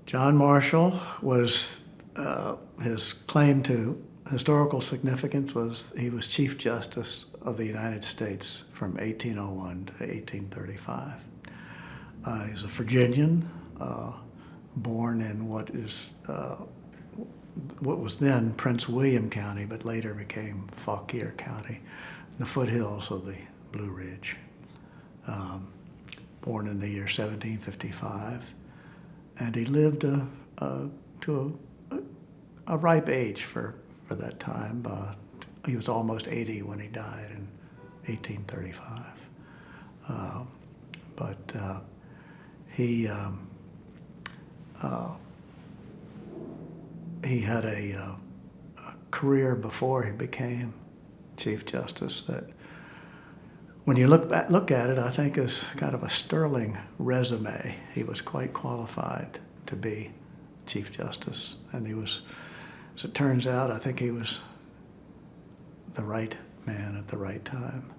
John Marshall was, his claim to historical significance was he was Chief Justice of the United States from 1801 to 1835. He's a Virginian, born in what was then Prince William County, but later became Fauquier County, the foothills of the Blue Ridge. Born in the year 1755. And he lived to a ripe age for that time. He was almost 80 when he died in 1835. He had a career before he became Chief Justice that, when you look at it, I think is kind of a sterling resume. He was quite qualified to be Chief Justice, and he was, as it turns out, I think he was the right man at the right time.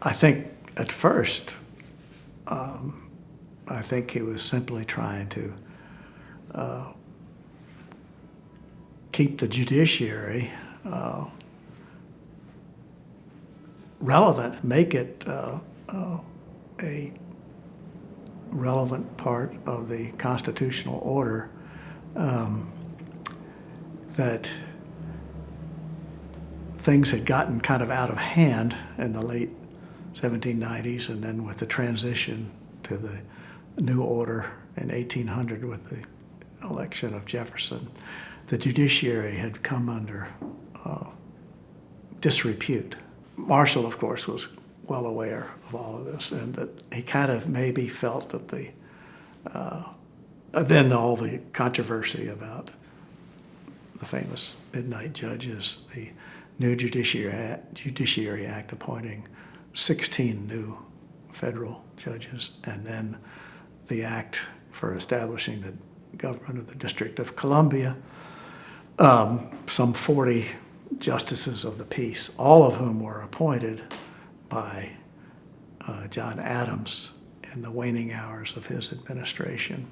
I think at first, I think he was simply trying to keep the judiciary relevant, make it a relevant part of the constitutional order, that things had gotten kind of out of hand in the late 1790s, and then with the transition to the new order in 1800 with the election of Jefferson, the judiciary had come under disrepute. Marshall, of course, was well aware of all of this, and that he kind of maybe felt that then all the controversy about the famous midnight judges, the new Judiciary Act appointing 16 new federal judges, and then the act for establishing the government of the District of Columbia, some 40 justices of the peace, all of whom were appointed by John Adams in the waning hours of his administration.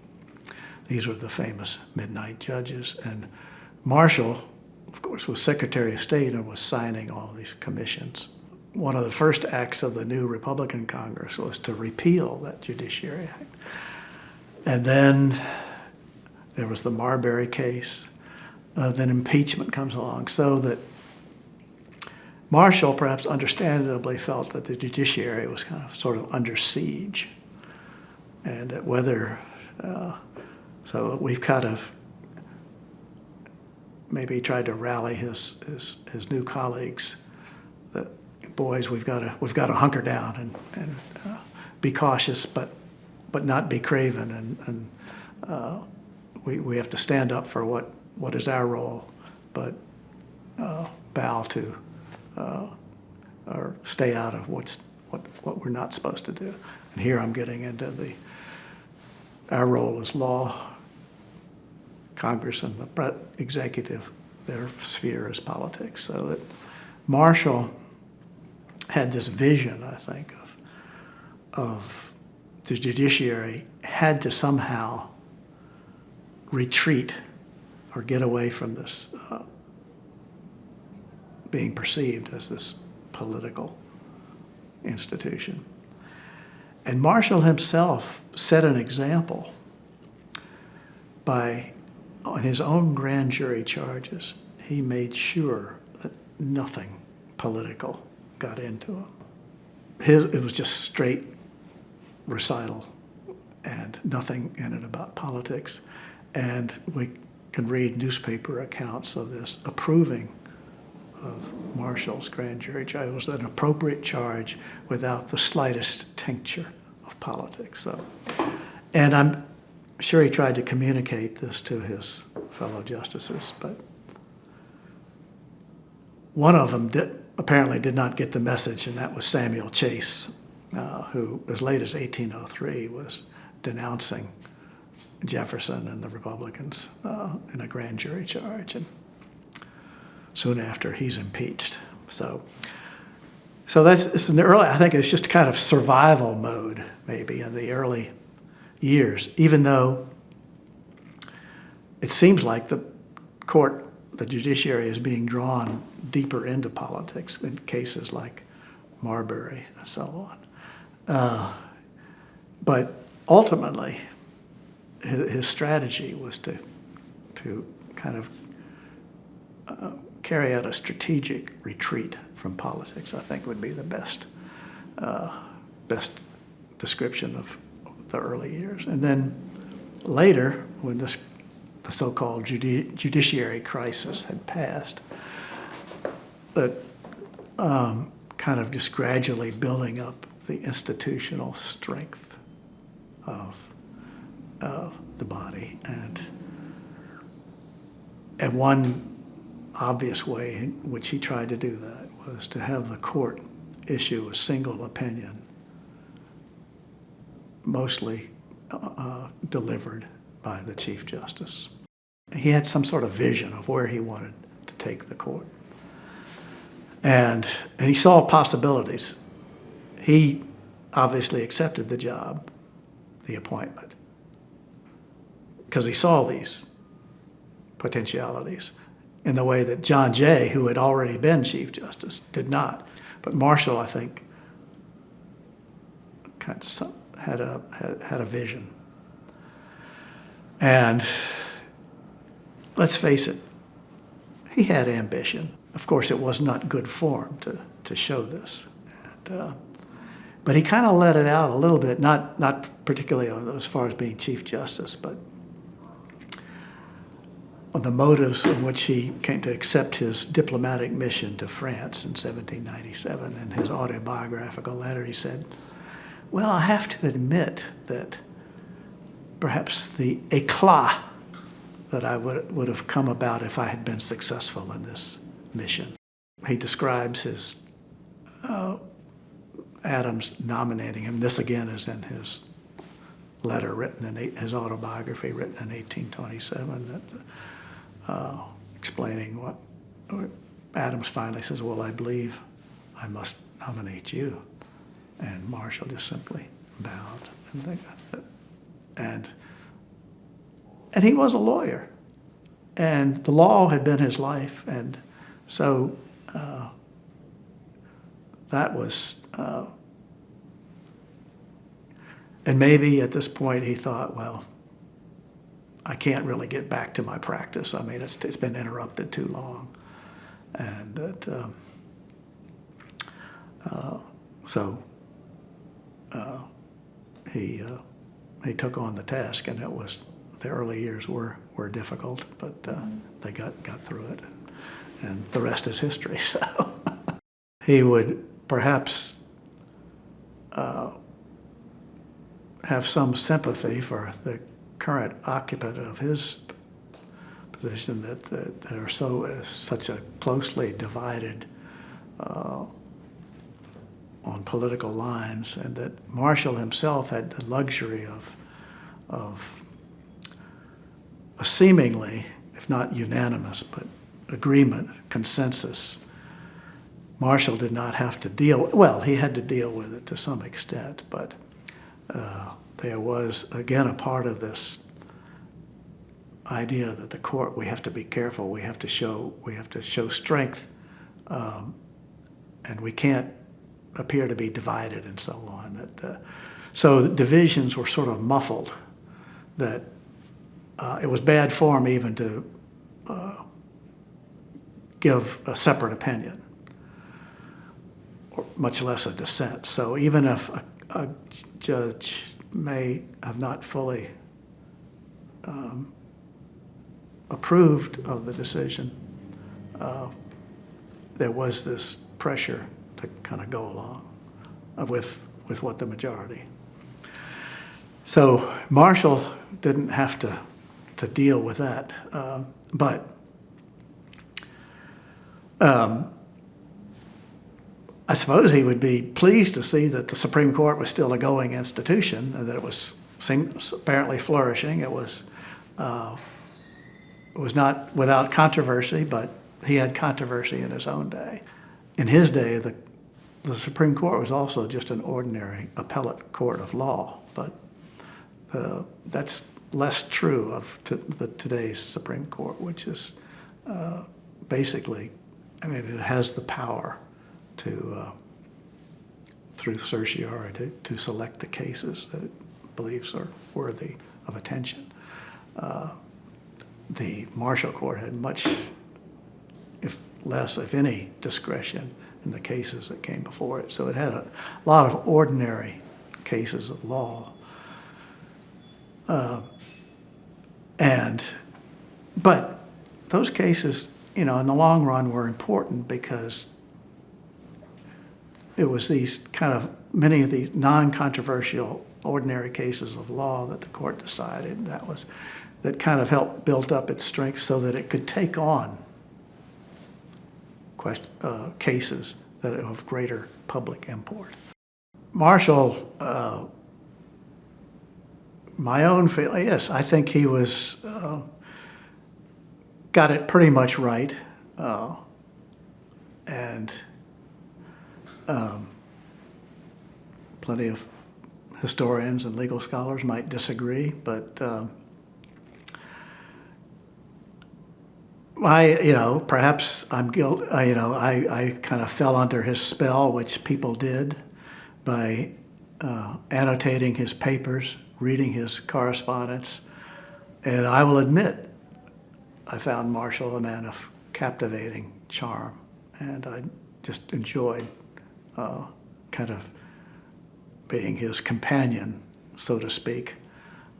These were the famous midnight judges, and Marshall, of course, was Secretary of State and was signing all these commissions. One of the first acts of the new Republican Congress was to repeal that Judiciary Act. And then there was the Marbury case. Then impeachment comes along, so that Marshall, perhaps understandably, felt that the judiciary was kind of sort of under siege, and that whether, so we've kind of maybe tried to rally his new colleagues that, boys, we've got to hunker down and be cautious, but not be craven, and we have to stand up for what is our role, but bow to or stay out of what we're not supposed to do. And here I'm getting into our role as law, Congress and the executive, their sphere is politics. So that Marshall had this vision, I think, of the judiciary had to somehow retreat or get away from this being perceived as this political institution. And Marshall himself set an example by, on his own grand jury charges, he made sure that nothing political got into him. It was just straight recital and nothing in it about politics. And we can read newspaper accounts of this approving of Marshall's grand jury charge. It was an appropriate charge without the slightest tincture of politics. So, and I'm sure he tried to communicate this to his fellow justices, but one of them apparently did not get the message, and that was Samuel Chase, who as late as 1803 was denouncing Jefferson and the Republicans in a grand jury charge, and soon after he's impeached. So it's in the early, I think it's just kind of survival mode maybe in the early years, even though it seems like the judiciary is being drawn deeper into politics in cases like Marbury and so on. But ultimately, his strategy was to kind of carry out a strategic retreat from politics, I think would be the best description of the early years. And then later, when the so-called judiciary crisis had passed, that kind of just gradually building up the institutional strength of the body. And one obvious way in which he tried to do that was to have the court issue a single opinion, mostly delivered by the Chief Justice. He had some sort of vision of where he wanted to take the court. And he saw possibilities. He obviously accepted the job, the appointment, because he saw these potentialities in the way that John Jay, who had already been Chief Justice, did not. But Marshall, I think, kind of had a vision. And let's face it, he had ambition. Of course, it was not good form to show this. But he kind of let it out a little bit, not particularly as far as being Chief Justice, but on the motives in which he came to accept his diplomatic mission to France in 1797. In his autobiographical letter, he said, "Well, I have to admit that perhaps the éclat that I would have come about if I had been successful in this mission." He describes his Adams nominating him. This again is in his letter written in his autobiography written in 1827, explaining what Adams finally says, "Well, I believe I must nominate you," and Marshall just simply bowed. And he was a lawyer, and the law had been his life, and so that was, and maybe at this point he thought, well, I can't really get back to my practice. I mean, it's been interrupted too long, and that so he took on the task, and the early years were difficult, but they got through it, and the rest is history. So he would perhaps have some sympathy for the current occupant of his position that are such a closely divided on political lines, and that Marshall himself had the luxury of a seemingly, if not unanimous, but agreement, consensus. Marshall did not have to he had to deal with it to some extent, but there was, again, a part of this idea that the court, we have to be careful, we have to show strength, and we can't appear to be divided and so on. So the divisions were sort of muffled, that it was bad form even to give a separate opinion, or much less a dissent. So even if a judge may have not fully approved of the decision, there was this pressure to kind of go along with what the majority. So Marshall didn't have to deal with that, but I suppose he would be pleased to see that the Supreme Court was still a going institution, and that it seemed apparently flourishing. It was not without controversy, but he had controversy in his own day. In his day, the Supreme Court was also just an ordinary appellate court of law, but that's less true of today's Supreme Court, which is basically, I mean, it has the power to, through certiorari, to select the cases that it believes are worthy of attention. The Marshall Court had much, if less, if any, discretion in the cases that came before it. So it had a lot of ordinary cases of law. But those cases, you know, in the long run were important because it was these kind of, many of these non-controversial ordinary cases of law that the court decided that kind of helped build up its strength so that it could take on cases that are of greater public import. Marshall, my own feeling, yes, I think he was, got it pretty much right. And plenty of historians and legal scholars might disagree, but perhaps I'm guilty. I kind of fell under his spell, which people did, by annotating his papers, reading his correspondence, and I will admit, I found Marshall a man of captivating charm, and I just enjoyed kind of being his companion, so to speak,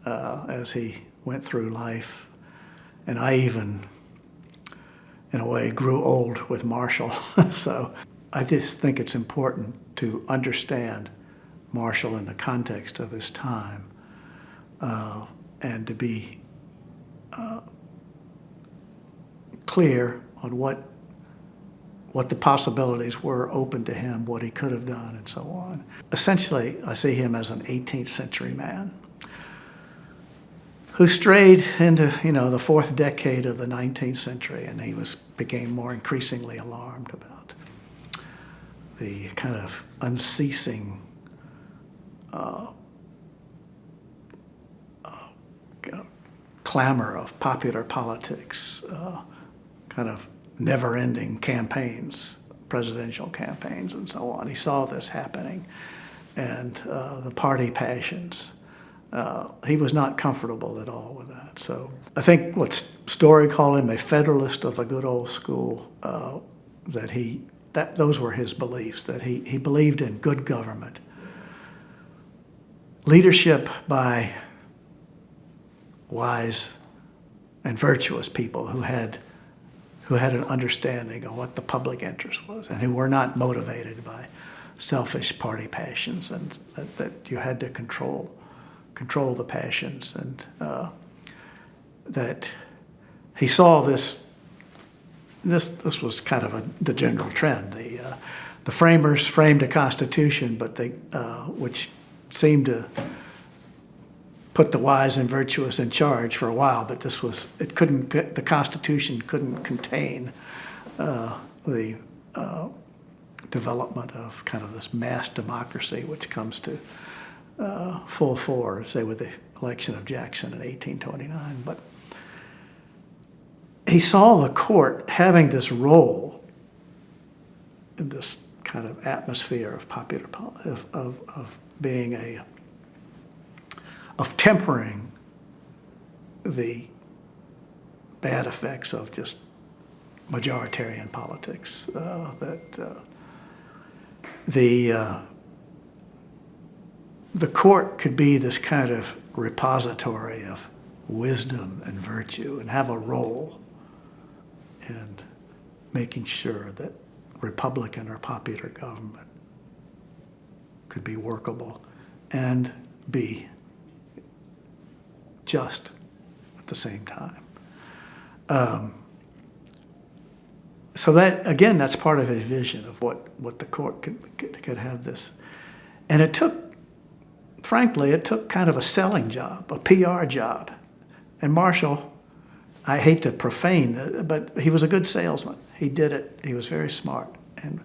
as he went through life. And I even, in a way, grew old with Marshall. So I just think it's important to understand Marshall in the context of his time, and to be clear on what the possibilities were open to him, what he could have done, and so on. Essentially, I see him as an 18th century man who strayed into, the fourth decade of the 19th century, and he became more increasingly alarmed about the kind of unceasing clamor of popular politics, kind of never-ending campaigns, presidential campaigns, and so on. He saw this happening, and the party passions. He was not comfortable at all with that. So I think what Story called him a Federalist of the good old school, those were his beliefs, that he believed in good government, leadership by wise and virtuous people who had an understanding of what the public interest was and who were not motivated by selfish party passions, and that you had to control the passions, and that he saw this was kind of the general trend. The framers framed a constitution, but which seemed to put the wise and virtuous in charge for a while, but the Constitution couldn't contain the development of kind of this mass democracy, which comes to full fore, say, with the election of Jackson in 1829. But he saw the court having this role in this kind of atmosphere of popular of being of tempering the bad effects of just majoritarian politics. The court could be this kind of repository of wisdom and virtue, and have a role in making sure that Republican or popular government could be workable and be just at the same time. So that, again, that's part of his vision of what the court could have this. And it took kind of a selling job, a PR job. And Marshall, I hate to profane, but he was a good salesman. He did it. He was very smart in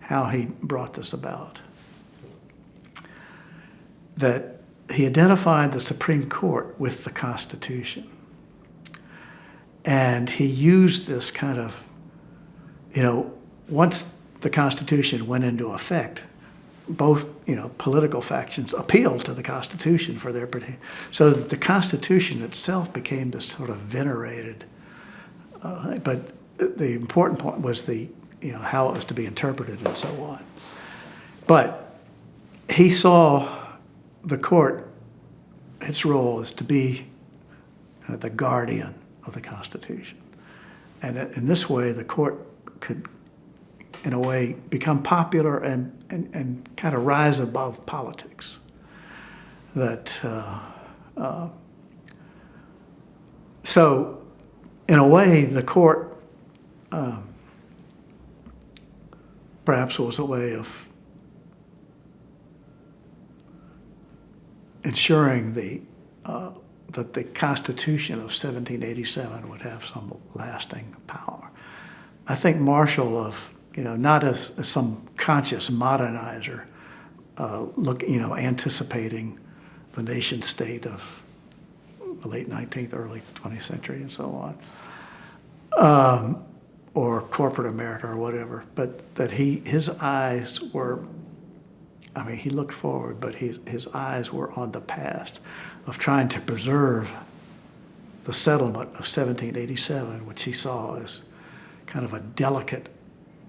how he brought this about. That he identified the Supreme Court with the Constitution. And he used this kind of, once the Constitution went into effect, both, political factions appealed to the Constitution for their protection. So that the Constitution itself became this sort of venerated, but the important point was how it was to be interpreted and so on. But he saw the court, its role is to be the guardian of the Constitution. And in this way, the court could, in a way, become popular and kind of rise above politics. So, in a way, the court perhaps was a way of ensuring that the Constitution of 1787 would have some lasting power. I think Marshall, not as some conscious modernizer, anticipating the nation state of the late 19th, early 20th century and so on, or corporate America or whatever, but that his eyes were, he looked forward, but his eyes were on the past, of trying to preserve the settlement of 1787, which he saw as kind of a delicate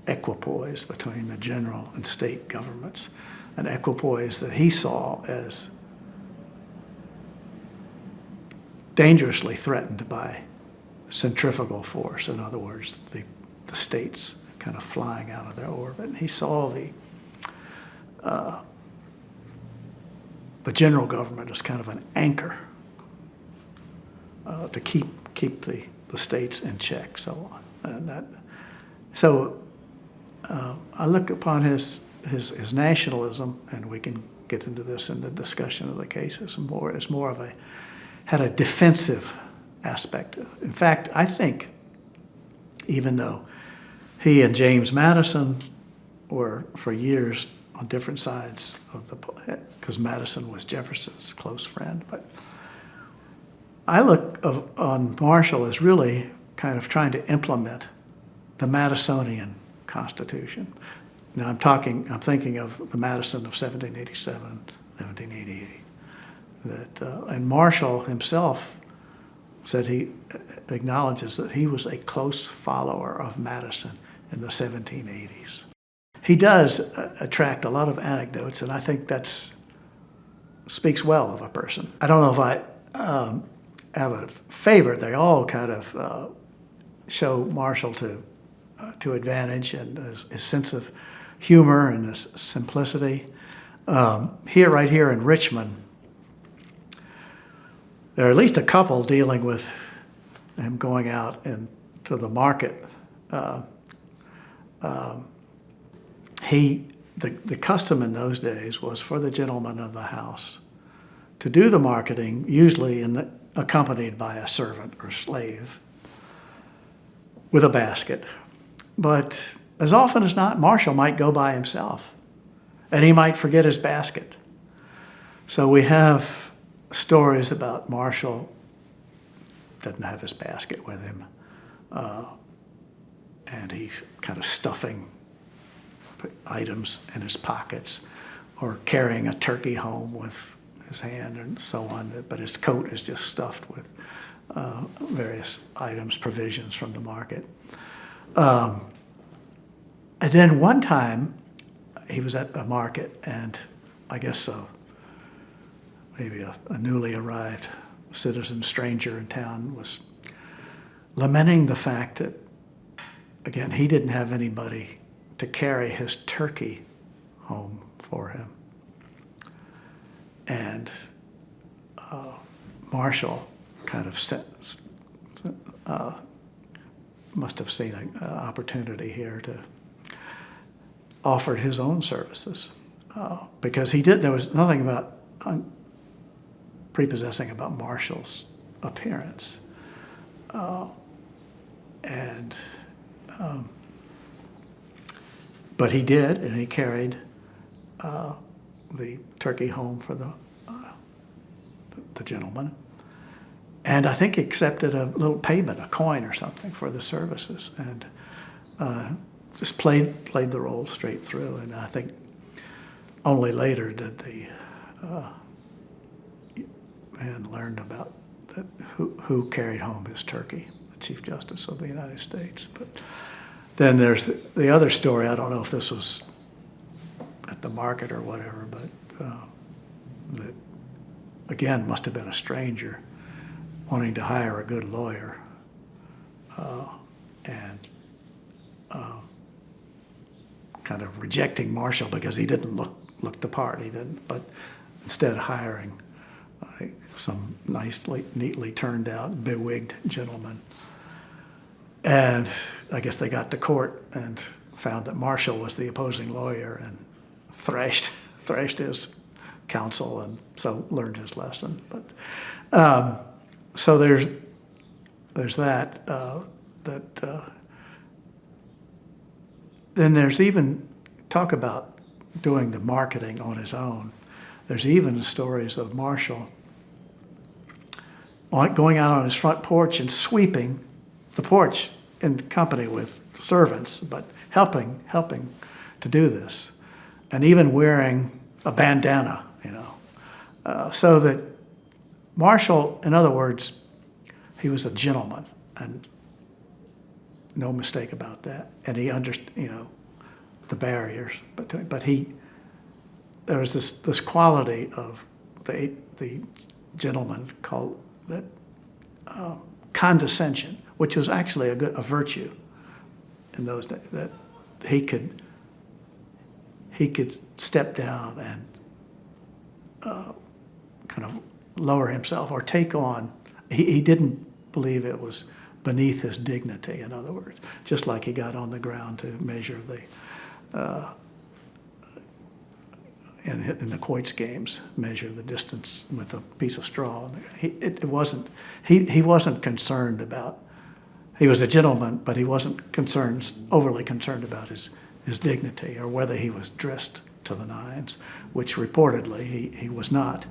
equipoise between the general and state governments, an equipoise that he saw as dangerously threatened by centrifugal force. In other words, the states kind of flying out of their orbit. And he saw the general government as kind of an anchor to keep the states in check, so on. I look upon his nationalism, and we can get into this in the discussion of the cases as more of had a defensive aspect. In fact, I think even though he and James Madison were for years on different sides of because Madison was Jefferson's close friend, but I look on Marshall as really kind of trying to implement the Madisonian Constitution. Now I'm thinking of the Madison of 1787, 1788. And Marshall himself said he acknowledges that he was a close follower of Madison in the 1780s. He does attract a lot of anecdotes, and I think speaks well of a person. I don't know if I have a favorite. They all kind of show Marshall to advantage, and his sense of humor and his simplicity. Right here in Richmond, there are at least a couple dealing with him going out into the market. The custom in those days was for the gentleman of the house to do the marketing, usually accompanied by a servant or slave with a basket. But as often as not, Marshall might go by himself, and he might forget his basket. So we have stories about Marshall doesn't have his basket with him, and he's kind of stuffing items in his pockets or carrying a turkey home with his hand and so on, but his coat is just stuffed with various items, provisions from the market. And then one time he was at a market, and I guess maybe a newly arrived citizen stranger in town was lamenting the fact that, again, he didn't have anybody to carry his turkey home for him. And Marshall kind of must have seen an opportunity here to offer his own services, because there was nothing about prepossessing about Marshall's appearance. But he did, and he carried the turkey home for the gentleman, and I think accepted a little payment, a coin or something, for the services, and just played the role straight through. And I think only later did the man learned about that who carried home his turkey, the Chief Justice of the United States. But then there's the other story. I don't know if this was at the market or whatever, but that again must have been a stranger wanting to hire a good lawyer, and kind of rejecting Marshall because he didn't look the part. He didn't, but instead hiring some nicely, neatly turned out, bewigged gentleman. And I guess they got to court and found that Marshall was the opposing lawyer and thrashed his counsel, and so learned his lesson. But so there's that. Then there's even talk about doing the marketing on his own. There's even stories of Marshall going out on his front porch and sweeping the porch in company with servants, but helping to do this, and even wearing a bandana, so that Marshall, in other words, he was a gentleman, and no mistake about that. And he understood, the barriers, but there was this quality of the gentleman called that condescension, which was actually a virtue in those days, that he could step down and kind of lower himself or take on. He didn't believe it was beneath his dignity, in other words, just like he got on the ground to measure in the quoits games, measure the distance with a piece of straw. He wasn't concerned about. He was a gentleman, but he wasn't overly concerned about his dignity or whether he was dressed to the nines, which reportedly he was not.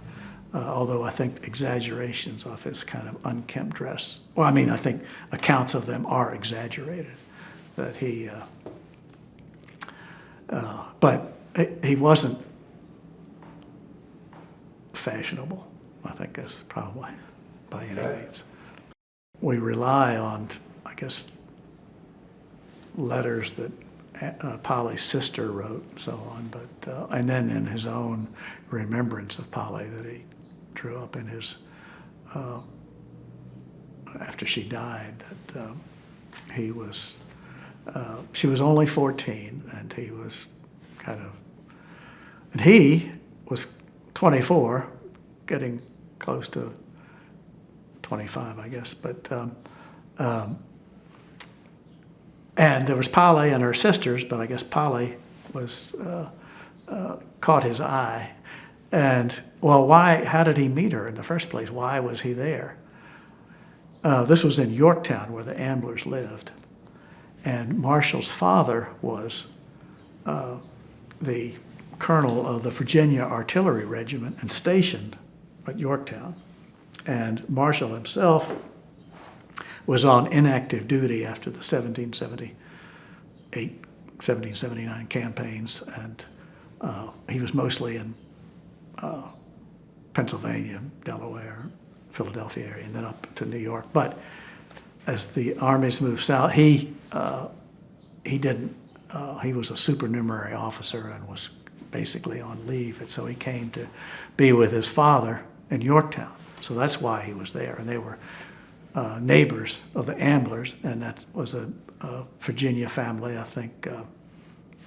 Although I think exaggerations of his kind of unkempt dress. Well, I mean, I think accounts of them are exaggerated. That but he wasn't fashionable. I think that's probably by any means. We rely on, I guess, letters that Polly's sister wrote and so on, but and then in his own remembrance of Polly that he drew up in his after she died, that he was she was only 14 and he was and he was 24, getting close to 25, I guess, but and there was Polly and her sisters, but I guess Polly was caught his eye. And, well, how did he meet her in the first place? Why was he there? This was in Yorktown, where the Amblers lived. And Marshall's father was the colonel of the Virginia Artillery Regiment and stationed at Yorktown. And Marshall himself was on inactive duty after the 1779 campaigns, and he was mostly in Pennsylvania, Delaware, Philadelphia area, and then up to New York. But as the armies moved south, he didn't. He was a supernumerary officer and was basically on leave, and so he came to be with his father in Yorktown. So that's why he was there, and they were neighbors of the Amblers, and that was a Virginia family. I think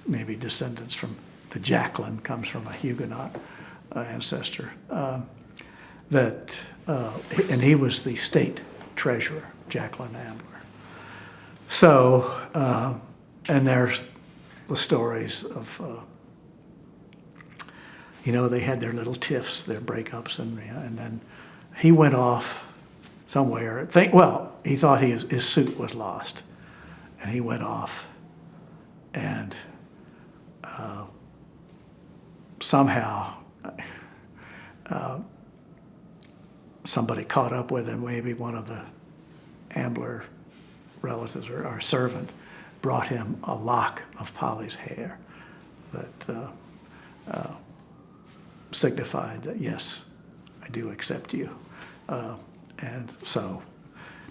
maybe descendants from the Jacqueline comes from a Huguenot ancestor. And he was the state treasurer, Jacqueline Ambler. So, and there's the stories of, they had their little tiffs, their breakups, and then he went off somewhere. He thought his suit was lost, and he went off, and somehow somebody caught up with him, maybe one of the Ambler relatives or our servant brought him a lock of Polly's hair that signified that, yes, I do accept you. And so,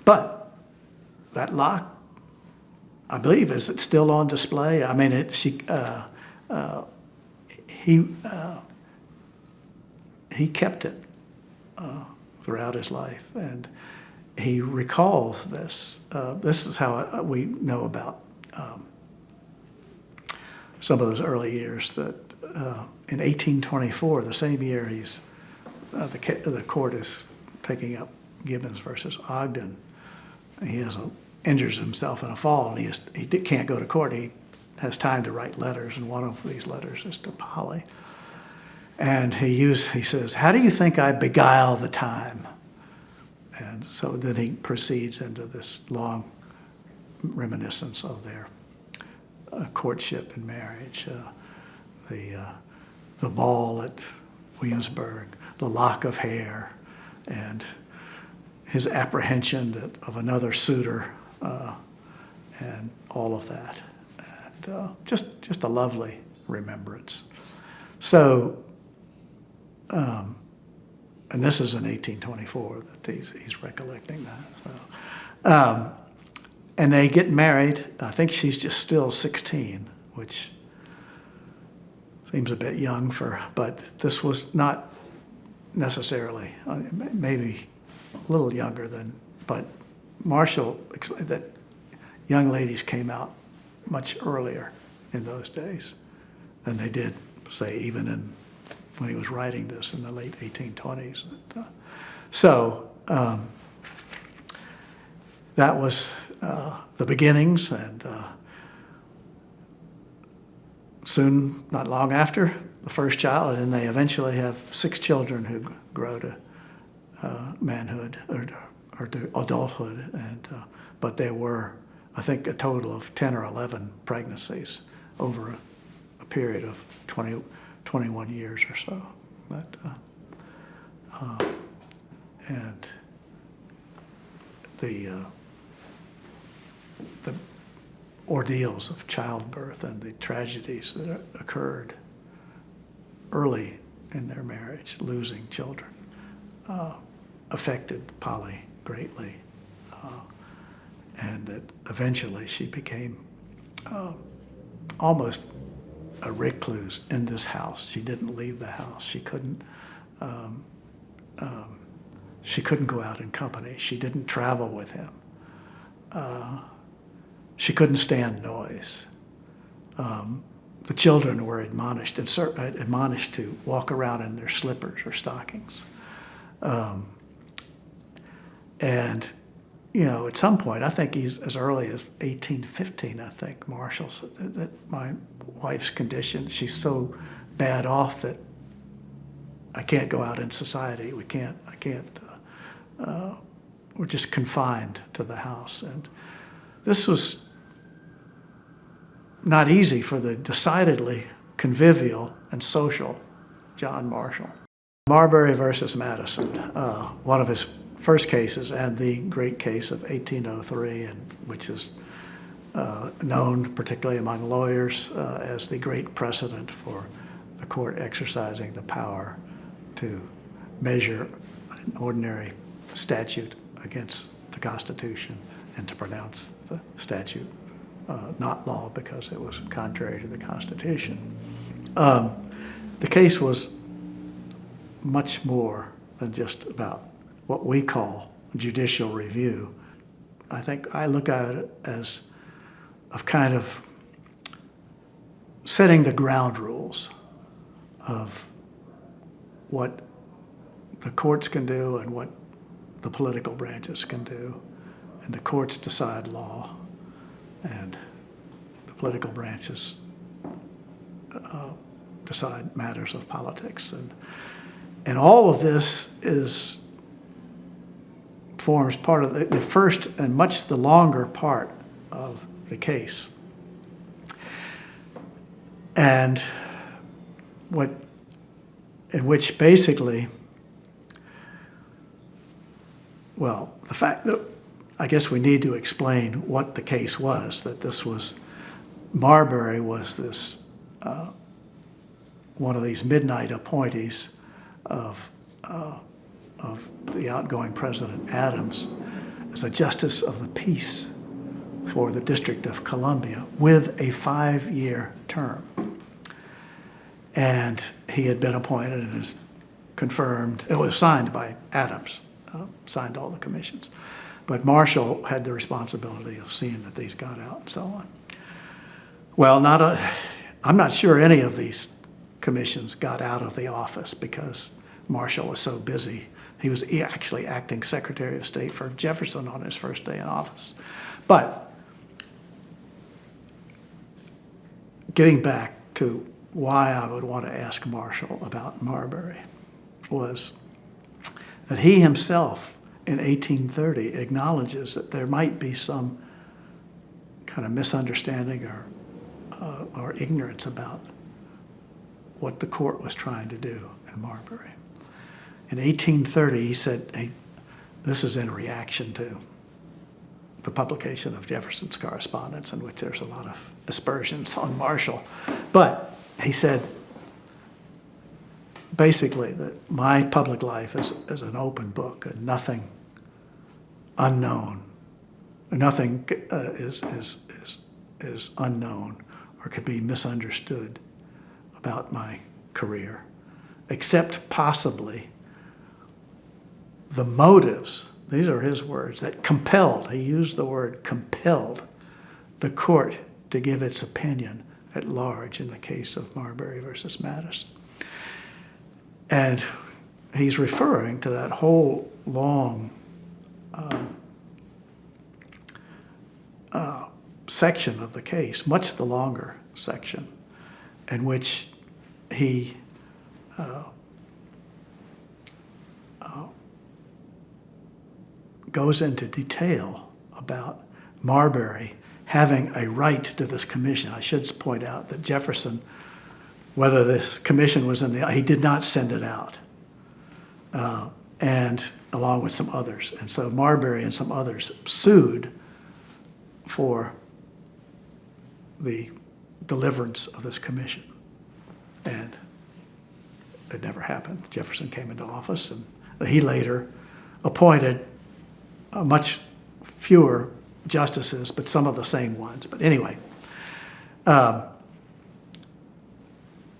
but that lock, I believe, is it still on display? I mean, he kept it throughout his life, and he recalls this. This is how we know about some of those early years. That in 1824, the same year the court is taking up Gibbons versus Ogden. He injures himself in a fall, and he can't go to court. He has time to write letters, and one of these letters is to Polly. And he says, "How do you think I beguile the time?" And so then he proceeds into this long reminiscence of their courtship and marriage, the ball at Williamsburg, the lock of hair, and his apprehension of another suitor, and all of that, and just a lovely remembrance. So, and this is in 1824 that he's recollecting that. So, and they get married. I think she's just still 16, which seems a bit young but this was not necessarily, maybe a little younger but Marshall explained that young ladies came out much earlier in those days than they did, say, even when he was writing this in the late 1820s. So that was the beginnings, and soon, not long after, the first child, and they eventually have 6 children who grow to manhood or to adulthood. And but there were, I think, a total of 10 or 11 pregnancies over a period of 21 years or so. And the ordeals of childbirth and the tragedies that occurred early in their marriage, losing children, affected Polly greatly, and that eventually she became almost a recluse in this house. She didn't leave the house. She couldn't go out in company. She didn't travel with him. She couldn't stand noise. The children were admonished to walk around in their slippers or stockings. And, at some point, I think he's as early as 1815, I think, Marshall said that my wife's condition, she's so bad off that I can't go out in society. We're just confined to the house. And this was not easy for the decidedly convivial and social John Marshall. Marbury versus Madison, one of his first cases, and the great case of 1803, which is known particularly among lawyers as the great precedent for the court exercising the power to measure an ordinary statute against the Constitution and to pronounce the statute not law because it was contrary to the Constitution. The case was much more than just about what we call judicial review. I think I look at it as of kind of setting the ground rules of what the courts can do and what the political branches can do. And the courts decide law, and the political branches decide matters of politics. And all of this forms part of the first and much the longer part of the case. And in which basically Well, the fact that I guess we need to explain what the case was, that this was, Marbury was this, one of these midnight appointees of the outgoing President Adams as a justice of the peace for the District of Columbia with a 5-year term. And he had been appointed and is confirmed. It was signed by Adams, signed all the commissions. But Marshall had the responsibility of seeing that these got out and so on. Well, I'm not sure any of these commissions got out of the office because Marshall was so busy. He was actually acting Secretary of State for Jefferson on his first day in office. But getting back to why I would want to ask Marshall about Marbury was that he himself in 1830 acknowledges that there might be some kind of misunderstanding or ignorance about what the court was trying to do in Marbury. In 1830, he said, hey, this is in reaction to the publication of Jefferson's correspondence, in which there's a lot of aspersions on Marshall. But he said, basically, that my public life is an open book, and nothing unknown, nothing is unknown or could be misunderstood about my career, except possibly the motives, these are his words, that compelled, he used the word compelled, the court to give its opinion at large in the case of Marbury versus Madison. And he's referring to that whole long section of the case, much the longer section, in which he goes into detail about Marbury having a right to this commission. I should point out that Jefferson, whether this commission was he did not send it out, and along with some others. And so Marbury and some others sued for the deliverance of this commission. And it never happened. Jefferson came into office, and he later appointed much fewer justices, but some of the same ones. But anyway,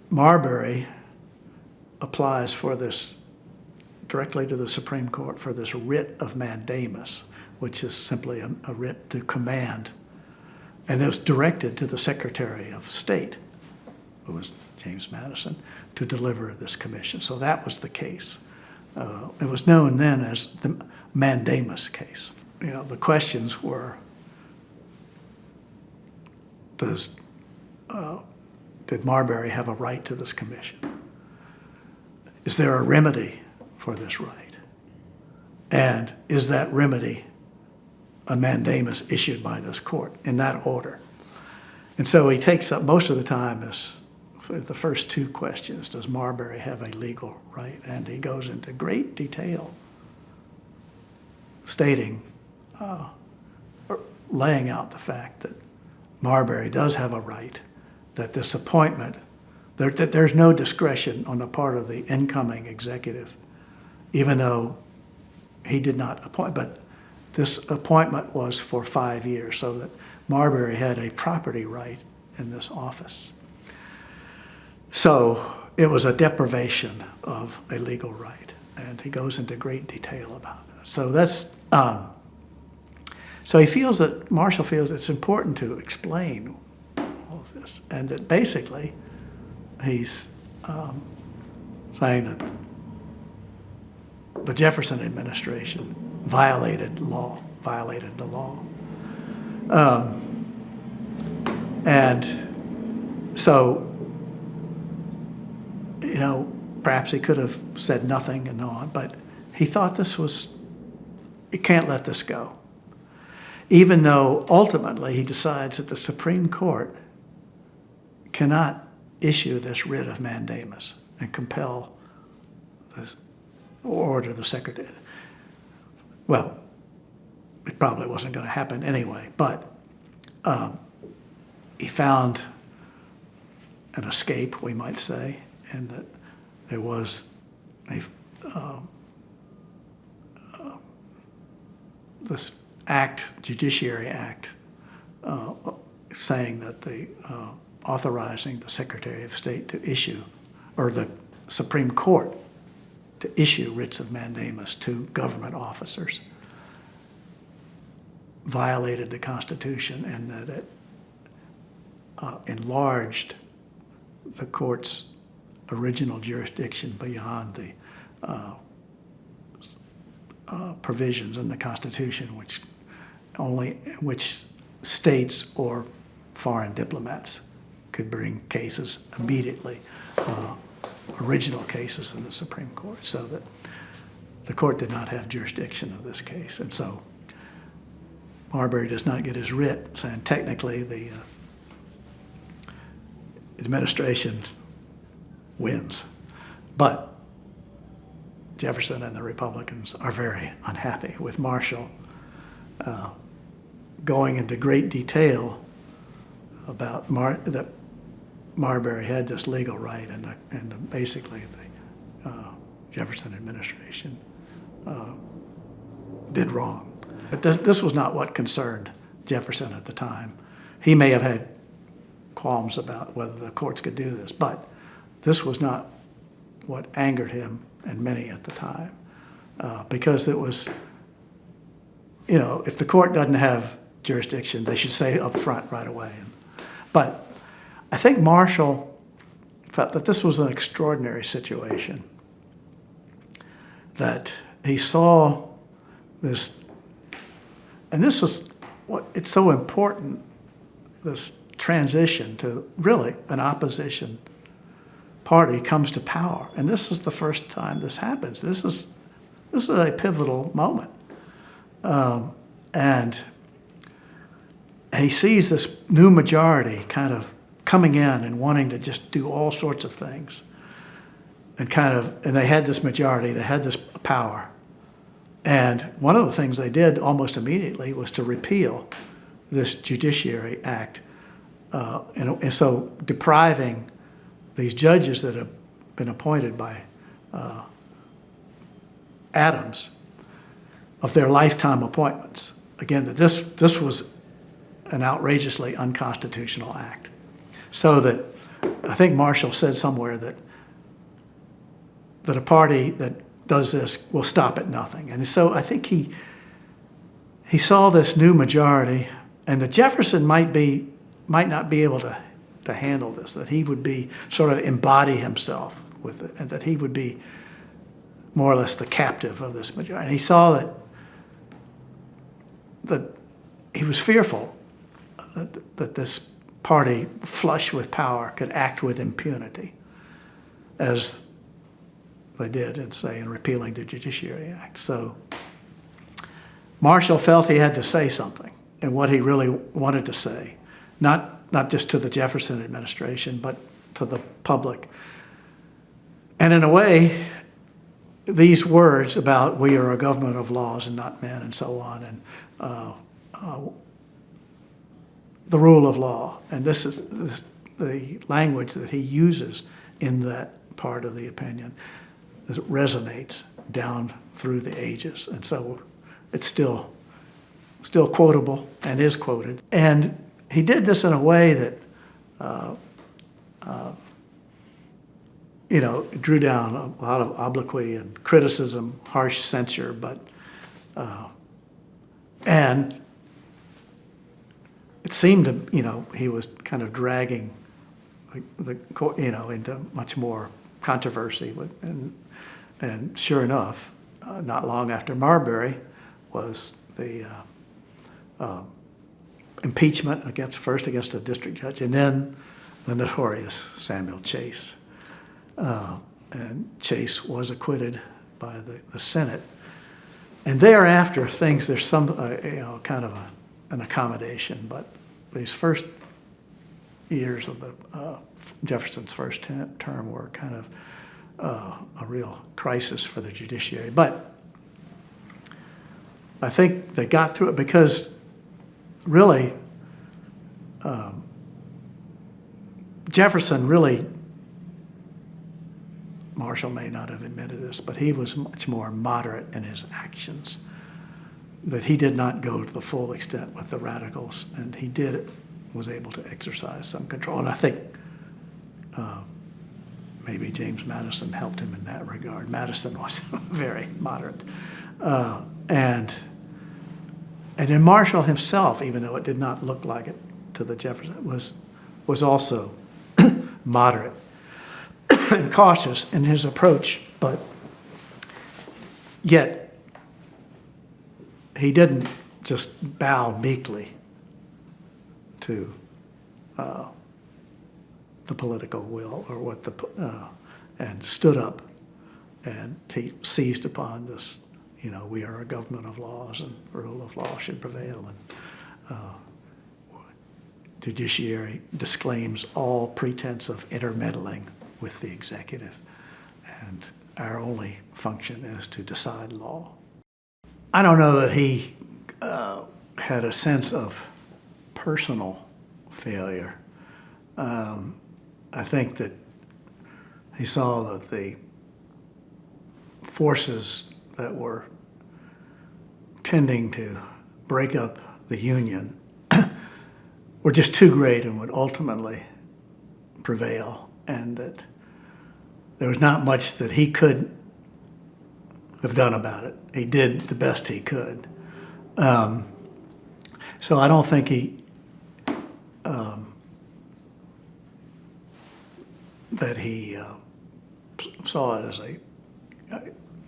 Marbury applies for this directly to the Supreme Court for this writ of mandamus, which is simply a writ to command. And it was directed to the Secretary of State, who was James Madison, to deliver this commission. So that was the case. It was known then as the mandamus case. You know, the questions were, did Marbury have a right to this commission? Is there a remedy for this right? And is that remedy a mandamus issued by this court in that order? And so he takes up most of the time as the first two questions. Does Marbury have a legal right? And he goes into great detail stating, or laying out the fact that Marbury does have a right, that this appointment, that there's no discretion on the part of the incoming executive, even though he did not appoint, but this appointment was for 5 years, so that Marbury had a property right in this office. So it was a deprivation of a legal right, and he goes into great detail about that. So that's, so he feels that, Marshall feels it's important to explain all of this, and that basically he's saying that the Jefferson administration violated the law. And so, you know, perhaps he could have said nothing and on, but he thought this was, you can't let this go. Even though ultimately he decides that the Supreme Court cannot issue this writ of mandamus and compel this, or order the secretary. well, it probably wasn't going to happen anyway, but he found an escape, we might say, and that there was this act, Judiciary Act, saying that authorizing the Secretary of State to issue, or the Supreme Court to issue writs of mandamus to government officers, violated the Constitution, and that it enlarged the court's original jurisdiction beyond the provisions in the Constitution, which states or foreign diplomats could bring cases immediately, original cases in the Supreme Court, so that the court did not have jurisdiction of this case. And so Marbury does not get his writ, saying technically the administration wins. But Jefferson and the Republicans are very unhappy with Marshall going into great detail about that Marbury had this legal right, and basically the Jefferson administration did wrong. But this was not what concerned Jefferson at the time. He may have had qualms about whether the courts could do this, but this was not what angered him and many at the time, because it was, if the court doesn't have jurisdiction, they should say up front right away. But I think Marshall felt that this was an extraordinary situation, that he saw this, and this was it's so important, this transition to really an opposition party comes to power. And this is the first time this happens. This is a pivotal moment. And he sees this new majority kind of coming in and wanting to just do all sorts of things. And they had this majority, they had this power. And one of the things they did almost immediately was to repeal this Judiciary Act. And so depriving these judges that have been appointed by Adams of their lifetime appointments. Again, that this was an outrageously unconstitutional act. So that I think Marshall said somewhere that a party that does this will stop at nothing. And so I think he saw this new majority, and that Jefferson might not be able to handle this, that he would be sort of embody himself with it, and that he would be more or less the captive of this majority. And he saw that he was fearful that this party, flush with power, could act with impunity, as they did in repealing the Judiciary Act. So Marshall felt he had to say something, and what he really wanted to say, not just to the Jefferson administration, but to the public. And in a way, these words about we are a government of laws and not men, and so on, and the rule of law, and this is the language that he uses in that part of the opinion, that resonates down through the ages. And so it's still quotable and is quoted. And he did this in a way that, drew down a lot of obloquy and criticism, harsh censure, but, and it seemed to, he was kind of dragging the court, into much more controversy. And sure enough, not long after Marbury was the impeachment against a district judge, and then the notorious Samuel Chase. And Chase was acquitted by the Senate. And thereafter, there's some, kind of an accommodation, but these first years of Jefferson's first term were kind of a real crisis for the judiciary. But I think they got through it because really Jefferson really, Marshall may not have admitted this, but he was much more moderate in his actions, that he did not go to the full extent with the radicals, and he was able to exercise some control. And I think maybe James Madison helped him in that regard. Madison was very moderate. And then Marshall himself, even though it did not look like it to the Jefferson, was also moderate and cautious in his approach, but yet he didn't just bow meekly to the political will or and stood up, and he seized upon this, we are a government of laws and rule of law should prevail, and judiciary disclaims all pretense of intermeddling with the executive, and our only function is to decide law. I don't know that he had a sense of personal failure. I think that he saw that the forces that were tending to break up the Union were just too great and would ultimately prevail, and that there was not much that he could have done about it. He did the best he could. So I don't think he that he saw it as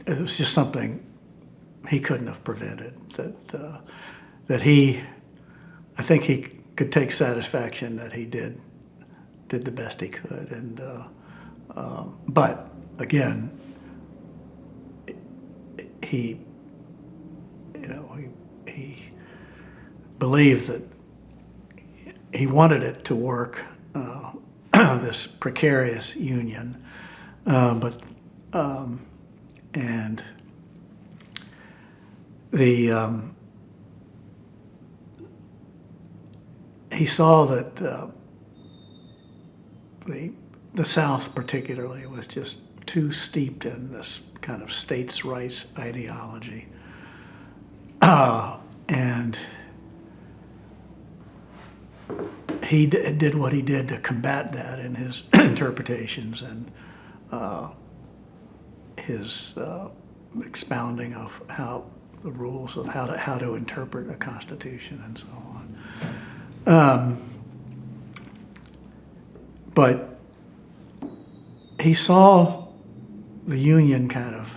it was just something he couldn't have prevented. I think he could take satisfaction that he did the best he could, and but again, he believed that he wanted it to work, this precarious union, and he saw that the South particularly was just too steeped in this kind of states' rights ideology, and he did what he did to combat that in his interpretations and his expounding of how the rules of how to interpret a constitution and so on. But he saw the Union kind of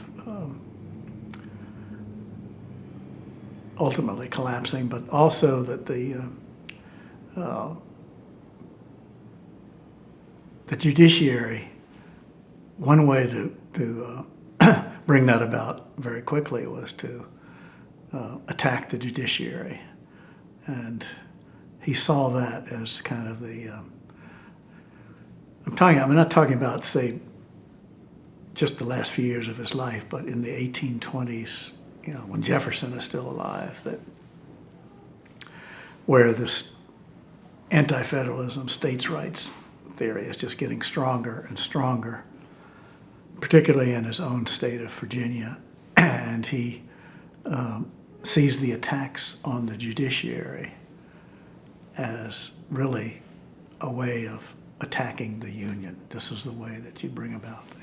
ultimately collapsing, but also that the judiciary, one way to bring that about very quickly was to attack the judiciary. And he saw that as kind of I'm not talking about, say, just the last few years of his life, but in the 1820s, when Jefferson is still alive, where this anti-federalism, states' rights theory is just getting stronger and stronger, particularly in his own state of Virginia. And he sees the attacks on the judiciary as really a way of attacking the Union. This is the way that you bring about the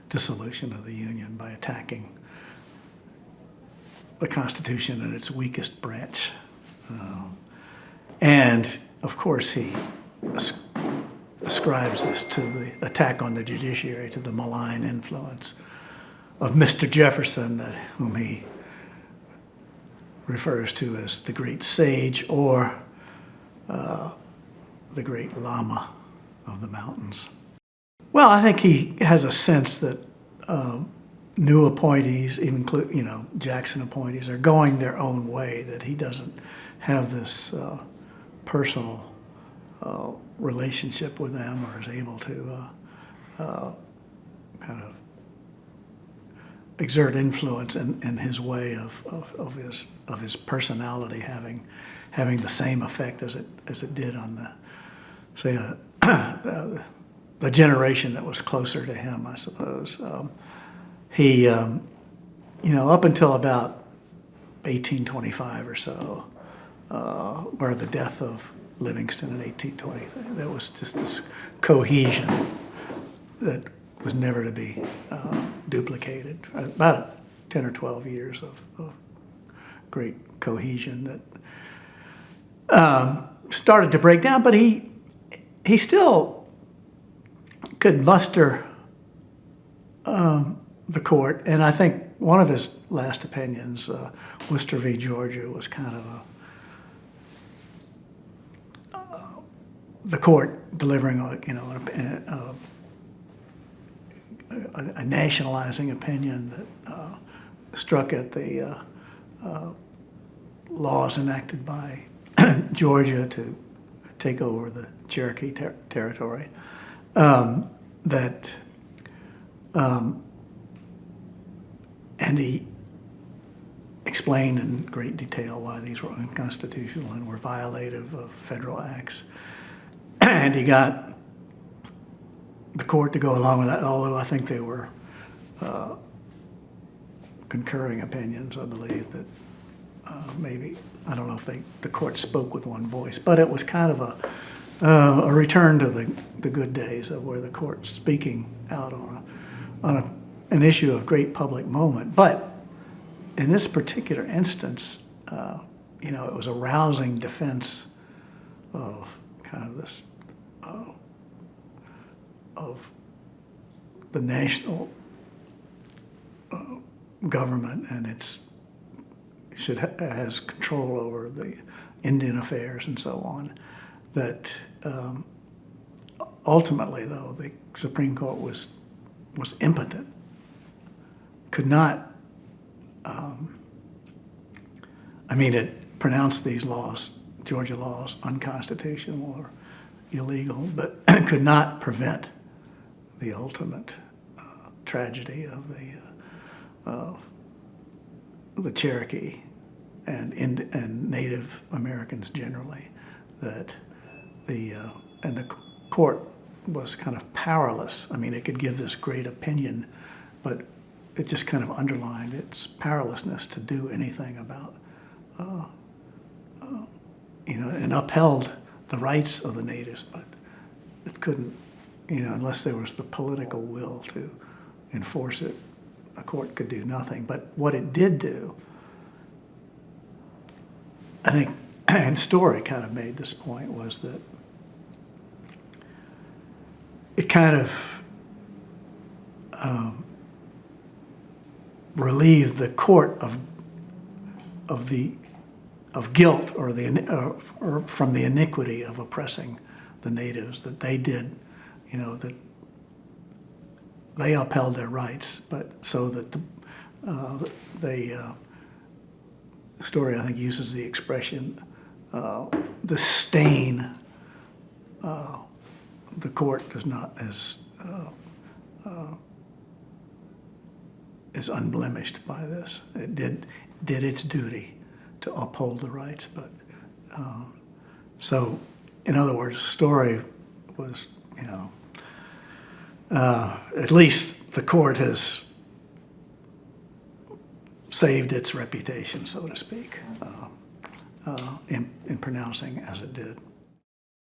dissolution of the Union, by attacking the Constitution in its weakest branch. And of course he ascribes this to the attack on the judiciary, to the malign influence of Mr. Jefferson, whom he refers to as the great sage, or the great Lama of the mountains. Well, I think he has a sense that new appointees, even Jackson appointees, are going their own way, that he doesn't have this personal relationship with them, or is able to kind of exert influence in his way of his personality having the same effect as it did on the, say, the generation that was closer to him, I suppose. He, up until about 1825 or so, or the death of Livingston in 1820, there was just this cohesion that was never to be duplicated. About 10 or 12 years of great cohesion that started to break down, but he still could muster the court, and I think one of his last opinions, Worcester v. Georgia, was kind of the court delivering a nationalizing opinion that struck at the laws enacted by Georgia to take over the Cherokee territory. And he explained in great detail why these were unconstitutional and were violative of federal acts. And he got the court to go along with that, although I think they were concurring opinions, I believe, that maybe, I don't know if the court spoke with one voice, but it was kind of a return to the good days of where the court's speaking out on an issue of great public moment. But in this particular instance, it was a rousing defense of kind of this, of the national government, and has control over the Indian affairs and so on. That ultimately, though, the Supreme Court was impotent, could not. It pronounced these laws, Georgia laws, unconstitutional or illegal, but could not prevent the ultimate tragedy of the Cherokee and Native Americans generally. That the court was kind of powerless. It could give this great opinion, but it just kind of underlined its powerlessness to do anything about, and upheld the rights of the natives, but it couldn't, unless there was the political will to enforce it, a court could do nothing. But what it did do, I think, and Story kind of made this point, was that it kind of relieved the court of guilt or from the iniquity of oppressing the natives, that they did, that they upheld their rights, but so that Story, I think, uses the expression, the stain, the court does not is unblemished by this. It did its duty to uphold the rights, but so, in other words, Story was, at least the court has saved its reputation, so to speak, in pronouncing as it did.